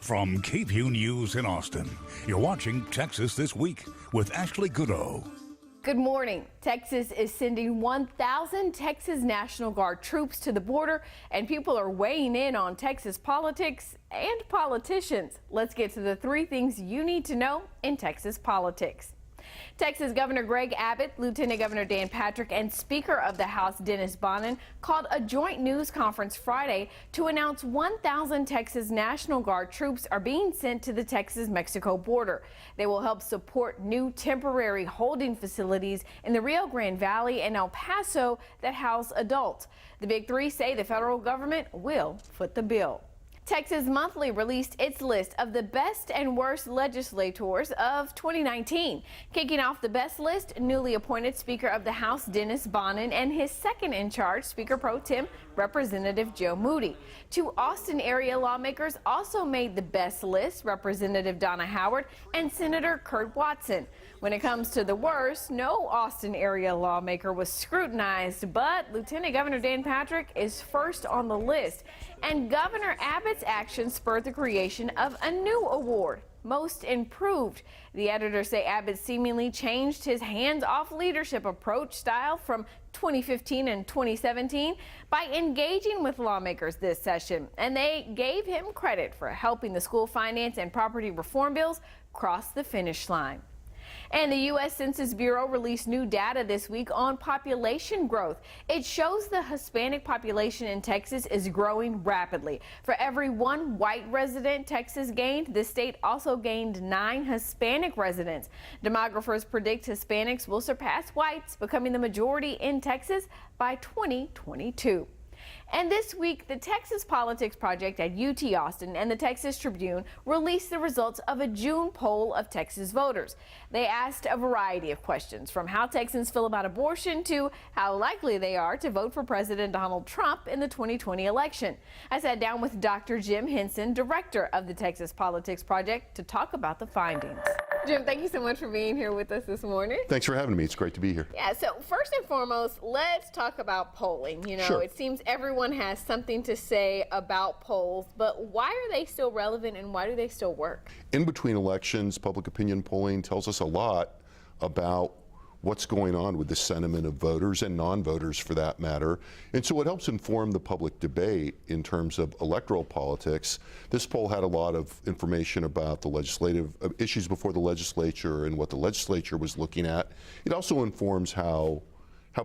From KVUE News in Austin, you're watching Texas This Week with Ashley Goudeau. Good morning. Texas is sending 1,000 Texas National Guard troops to the border, and people are weighing in on Texas politics and politicians. Let's get to the 3 things you need to know in Texas politics. Texas Governor Greg Abbott, Lieutenant Governor Dan Patrick, and Speaker of the House Dennis Bonnen called a joint news conference Friday to announce 1,000 Texas National Guard troops are being sent to the Texas-Mexico border. They will help support new temporary holding facilities in the Rio Grande Valley and El Paso that house adults. The Big Three say the federal government will foot the bill. Texas Monthly released its list of the best and worst legislators of 2019. Kicking off the best list, newly appointed Speaker of the House Dennis Bonnen and his second in charge, Speaker Pro Tem Representative Joe Moody. 2 Austin area lawmakers also made the best list, Representative Donna Howard and Senator Kurt Watson. When it comes to the worst, no Austin area lawmaker was scrutinized, but Lieutenant Governor Dan Patrick is first on the list. And Governor Abbott's action spurred the creation of a new award, Most Improved. The editors say Abbott seemingly changed his hands-off leadership approach style from 2015 and 2017 by engaging with lawmakers this session, and they gave him credit for helping the school finance and property reform bills cross the finish line. And the U.S. Census Bureau released new data this week on population growth. It shows the Hispanic population in Texas is growing rapidly. For every 1 white resident Texas gained, the state also gained 9 Hispanic residents. Demographers predict Hispanics will surpass whites, becoming the majority in Texas by 2022. And this week, the Texas Politics Project at UT Austin and the Texas Tribune released the results of a June poll of Texas voters. They asked a variety of questions, from how Texans feel about abortion to how likely they are to vote for President Donald Trump in the 2020 election. I sat down with Dr. Jim Henson, director of the Texas Politics Project, to talk about the findings. Jim, thank you so much for being here with us this morning. Thanks for having me. It's great to be here. Yeah, so first and foremost, let's talk about polling. You know, Sure. It seems everyone has something to say about polls, but why are they still relevant and why do they still work? In between elections, public opinion polling tells us a lot about what's going on with the sentiment of voters and non-voters for that matter. And so it helps inform the public debate in terms of electoral politics. This poll had a lot of information about the legislative issues before the legislature and what the legislature was looking at. It also informs how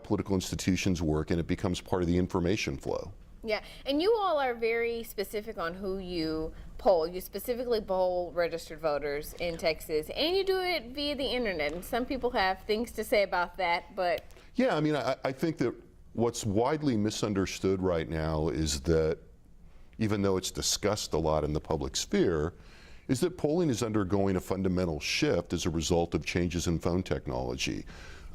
political institutions work, and it becomes part of the information flow. Yeah, and you all are very specific on who you poll. You specifically poll registered voters in Texas, and you do it via the internet. And some people have things to say about that, but... Yeah, I mean, I think that what's widely misunderstood right now is that, even though it's discussed a lot in the public sphere, is that polling is undergoing a fundamental shift as a result of changes in phone technology.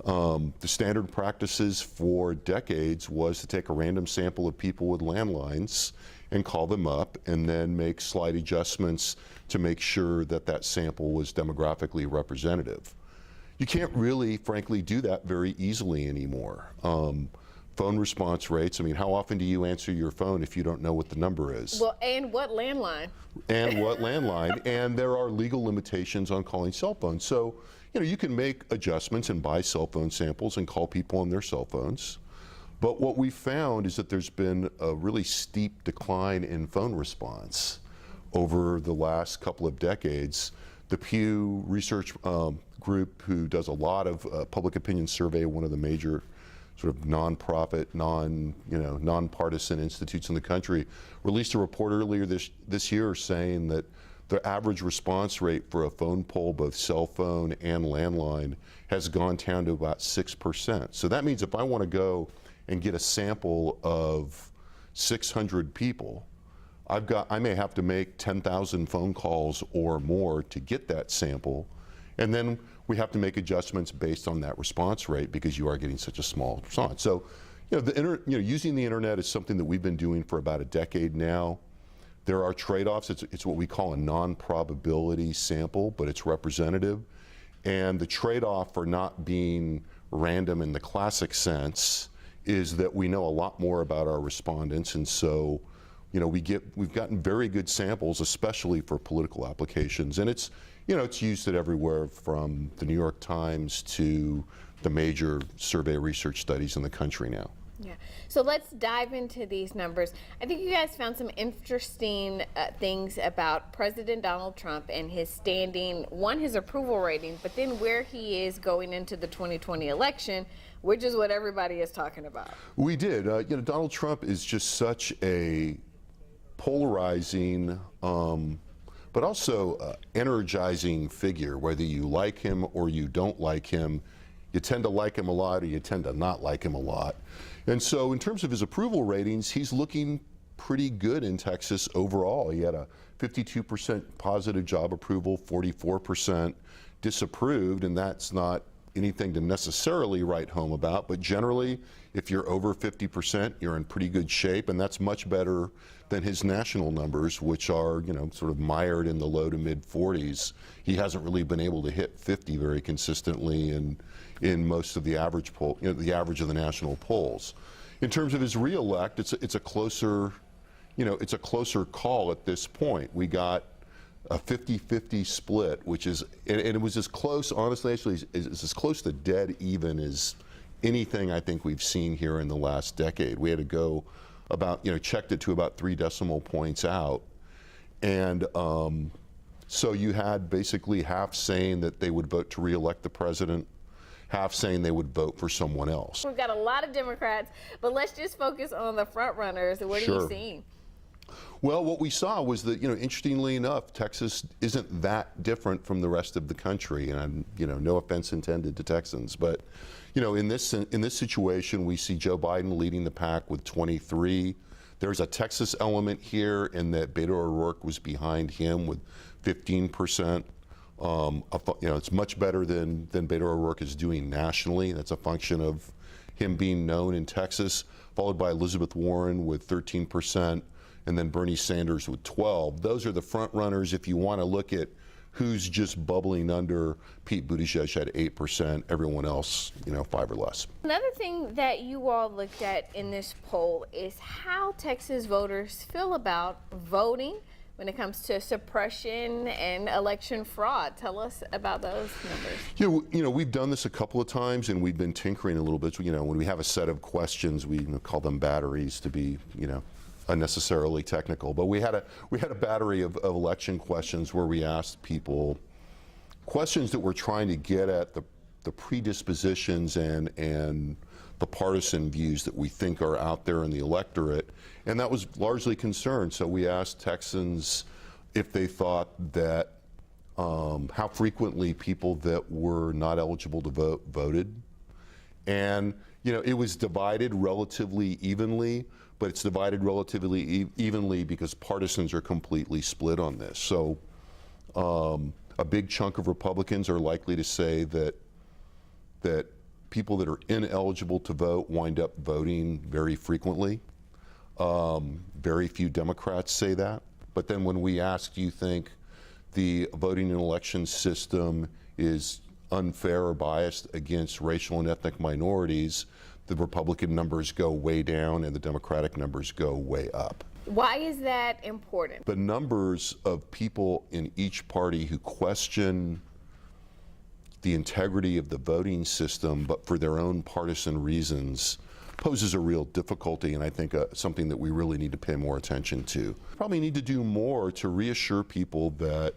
The standard practices for decades was to take a random sample of people with landlines and call them up and then make slight adjustments to make sure that that sample was demographically representative. You can't really, frankly, do that very easily anymore. Phone response rates, I mean, how often do you answer your phone if you don't know what the number is? Well, and what landline? And what landline, and there are legal limitations on calling cell phones. So, you know, you can make adjustments and buy cell phone samples and call people on their cell phones. But what we found is that there's been a really steep decline in phone response over the last couple of decades. The Pew Research group, who does a lot of public opinion survey, one of the major sort of nonprofit, nonpartisan institutes in the country, released a report earlier this year saying that the average response rate for a phone poll, both cell phone and landline, has gone down to about 6%. So that means if I want to go and get a sample of 600 people, I may have to make 10,000 phone calls or more to get that sample. And then we have to make adjustments based on that response rate because you are getting such a small response. So, using the internet is something that we've been doing for about a decade now. There are trade-offs. It's what we call a non-probability sample, but it's representative. And the trade-off for not being random in the classic sense is that we know a lot more about our respondents, and so we've gotten very good samples, especially for political applications, and it's used it everywhere from the New York Times to the major survey research studies in the country now. Yeah. So let's dive into these numbers. I think you guys found some interesting things about President Donald Trump and his standing, his approval rating, but then where he is going into the 2020 election, which is what everybody is talking about. We did. Donald Trump is just such a polarizing, but also energizing figure. Whether you like him or you don't like him, you tend to like him a lot or you tend to not like him a lot. And so in terms of his approval ratings, he's looking pretty good in Texas overall. He had a 52% positive job approval, 44% disapproved, and that's not anything to necessarily write home about, but generally, if you're over 50%, you're in pretty good shape, and that's much better than his national numbers, which are, sort of mired in the low to mid 40s. He hasn't really been able to hit 50 very consistently in most of the average poll, the average of the national polls. In terms of his reelect, it's a closer, it's a closer call at this point. We got a 50-50 split, which is, and it was as close, honestly, actually, is as close to dead even as anything I think we've seen here in the last decade. We had to go about, checked it to about 3 decimal points out. And so you had basically half saying that they would vote to reelect the president, half saying they would vote for someone else. We've got a lot of Democrats, but let's just focus on the front runners. What are you seeing? Well, what we saw was that, interestingly enough, Texas isn't that different from the rest of the country. And, no offense intended to Texans, but, in this situation, we see Joe Biden leading the pack with 23. There's a Texas element here in that Beto O'Rourke was behind him with 15%. It's much better than Beto O'Rourke is doing nationally. That's a function of him being known in Texas, followed by Elizabeth Warren with 13%. And then Bernie Sanders with 12. Those are the front runners. If you want to look at who's just bubbling under, Pete Buttigieg had 8%, everyone else, 5 or less. Another thing that you all looked at in this poll is how Texas voters feel about voting when it comes to suppression and election fraud. Tell us about those numbers. Yeah, we've done this a couple of times, and we've been tinkering a little bit. When we have a set of questions, we call them batteries to be, unnecessarily technical, but we had a battery of election questions where we asked people questions that were trying to get at the predispositions and the partisan views that we think are out there in the electorate, and that was largely concerned. So we asked Texans if they thought that how frequently people that were not eligible to vote voted, and it was divided relatively evenly. But it's divided relatively evenly because partisans are completely split on this. So a big chunk of Republicans are likely to say that people that are ineligible to vote wind up voting very frequently. Very few Democrats say that. But then when we ask, do you think the voting and election system is unfair or biased against racial and ethnic minorities, the Republican numbers go way down and the Democratic numbers go way up. Why is that important? The numbers of people in each party who question the integrity of the voting system, but for their own partisan reasons, poses a real difficulty, and I think something that we really need to pay more attention to. Probably need to do more to reassure people that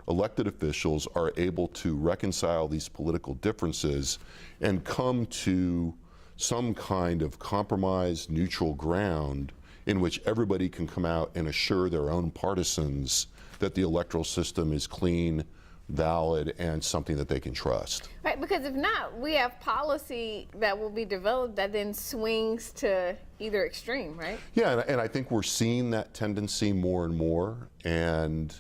elected officials are able to reconcile these political differences and come to some kind of compromise, neutral ground in which everybody can come out and assure their own partisans that the electoral system is clean, valid, and something that they can trust. Right, because if not, we have policy that will be developed that then swings to either extreme, right? Yeah, and I think we're seeing that tendency more and more, and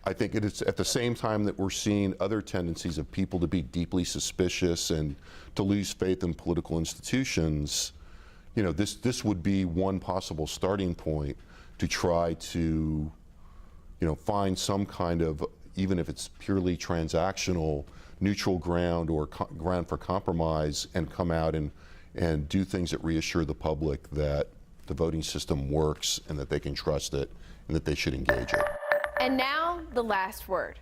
I think it's at the same time that we're seeing other tendencies of people to be deeply suspicious and to lose faith in political institutions. This would be one possible starting point to try to, find some kind of, even if it's purely transactional, neutral ground or ground for compromise, and come out and do things that reassure the public that the voting system works and that they can trust it and that they should engage it. And now the last word.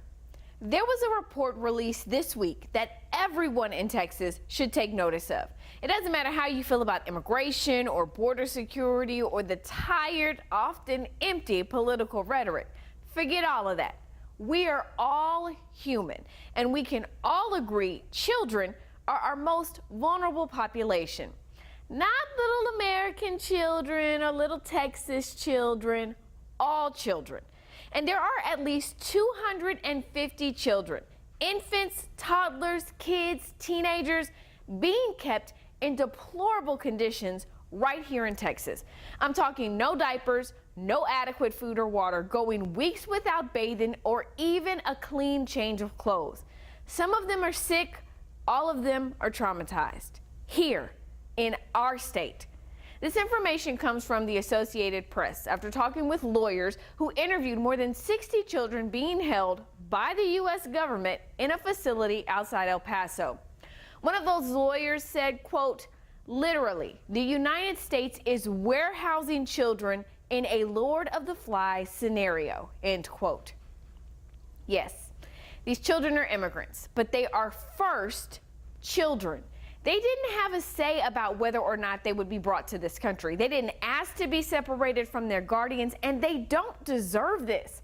There was a report released this week that everyone in Texas should take notice of. It doesn't matter how you feel about immigration or border security or the tired, often empty political rhetoric. Forget all of that. We are all human, and we can all agree children are our most vulnerable population. Not little American children or little Texas children, all children. And there are at least 250 children, infants, toddlers, kids, teenagers, being kept in deplorable conditions right here in Texas. I'm talking no diapers, no adequate food or water, going weeks without bathing or even a clean change of clothes. Some of them are sick, all of them are traumatized. Here in our state. This information comes from the Associated Press after talking with lawyers who interviewed more than 60 children being held by the U.S. government in a facility outside El Paso. One of those lawyers said, quote, literally, the United States is warehousing children in a Lord of the Flies scenario, end quote. Yes, these children are immigrants, but they are first children. They didn't have a say about whether or not they would be brought to this country. They didn't ask to be separated from their guardians, and they don't deserve this.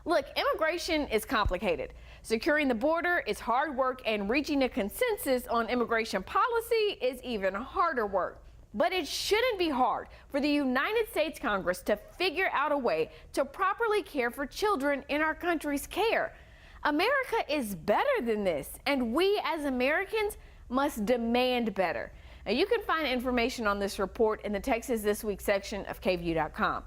Look, immigration is complicated. Securing the border is hard work, and reaching a consensus on immigration policy is even harder work. But it shouldn't be hard for the United States Congress to figure out a way to properly care for children in our country's care. America is better than this, and we as Americans must demand better. Now, you can find information on this report in the Texas This Week section of KVUE.com.